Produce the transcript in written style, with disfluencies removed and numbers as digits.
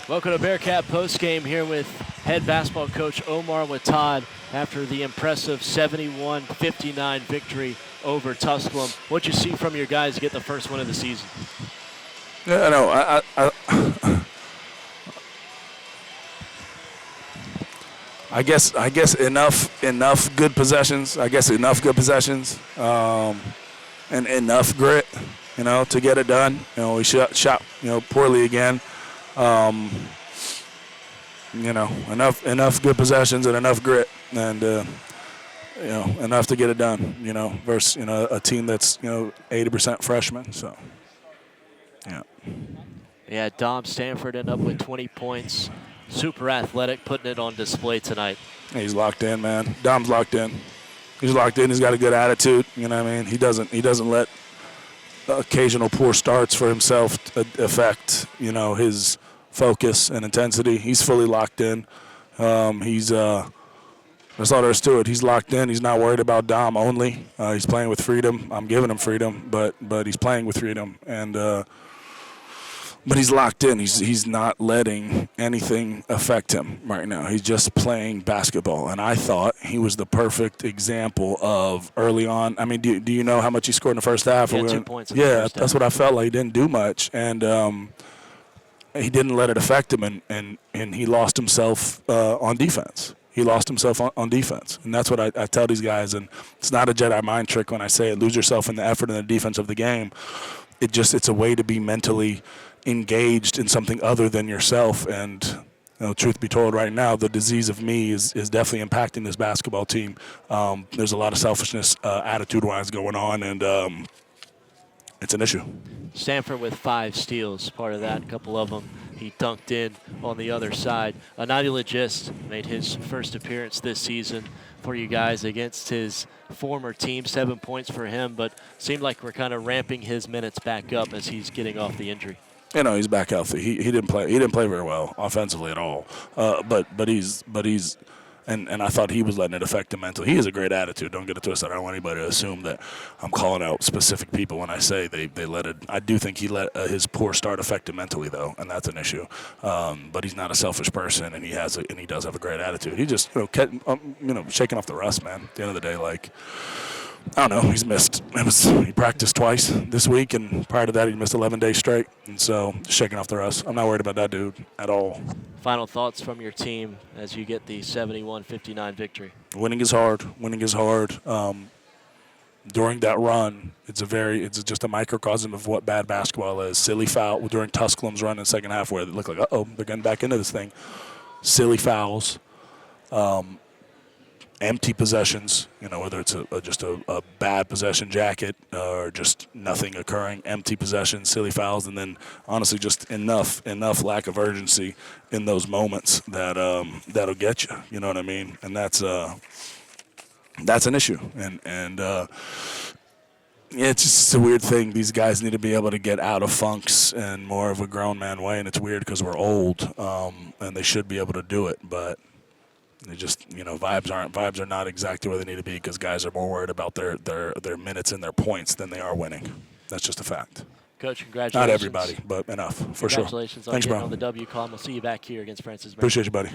Welcome to Bearcat postgame here with head basketball coach Omar Wattad after the impressive 71-59 victory over Tusculum. What'd you see from your guys to get the first win of the season? Yeah, no, I guess enough good possessions. And enough grit, to get it done. We shot poorly again. Enough good possessions and enough grit, and enough to get it done. Versus a team that's 80% freshmen. So, yeah. Yeah, Dom Stanford ended up with 20 points. Super athletic, putting it on display tonight. He's locked in, man. Dom's locked in. He's locked in. He's got a good attitude. You know what I mean? He doesn't let occasional poor starts for himself affect his focus and intensity. He's fully locked in. That's all there is to it. He's locked in. He's not worried about Dom only. He's playing with freedom. I'm giving him freedom, but he's playing with freedom, and but he's locked in. He's not letting anything affect him right now. He's just playing basketball, and I thought he was the perfect example of early on. I mean, do you know how much he scored in the first half? Yeah, 2 points. Yeah, that's what I felt like. He didn't do much, and he didn't let it affect him, and he lost himself on defense. He lost himself on defense, and that's what I tell these guys. And it's not a Jedi mind trick when I say it. Lose yourself in the effort and the defense of the game. It's a way to be mentally engaged in something other than yourself. And truth be told, right now the disease of me is definitely impacting this basketball team. There's a lot of selfishness attitude-wise going on, and it's an issue. Stanford with 5 steals, part of that. A couple of them he dunked in on the other side. Anadi Legist made his first appearance this season for you guys against his former team. 7 points for him, but seemed like we're kind of ramping his minutes back up as he's getting off the injury. He's back healthy. He didn't play very well offensively at all. But he's and I thought he was letting it affect him mentally. He has a great attitude. Don't get it twisted. I don't want anybody to assume that I'm calling out specific people when I say they let it. I do think he let his poor start affect him mentally, though, and that's an issue. But he's not a selfish person, and he does have a great attitude. He just shaking off the rust, man. At the end of the day, I don't know. He's missed. He practiced twice this week, and prior to that, he missed 11 days straight. And so, just shaking off the rust. I'm not worried about that dude at all. Final thoughts from your team as you get the 71-59 victory. Winning is hard. During that run, it's just a microcosm of what bad basketball is. Silly foul during Tusculum's run in the second half, where it looked like, they're getting back into this thing. Silly fouls. Empty possessions, whether it's just a bad possession jacket or just nothing occurring, empty possessions, silly fouls, and then honestly just enough lack of urgency in those moments that'll get you. You know what I mean? And that's an issue. And it's just a weird thing. These guys need to be able to get out of funks in more of a grown man way, and it's weird because we're old, and they should be able to do it, but. They just, vibes are not exactly where they need to be because guys are more worried about their minutes and their points than they are winning. That's just a fact. Coach, congratulations. Not everybody, but enough, for sure. Congratulations on Thanks, getting bro. on the W column. We'll see you back here against Francis. Appreciate you, buddy.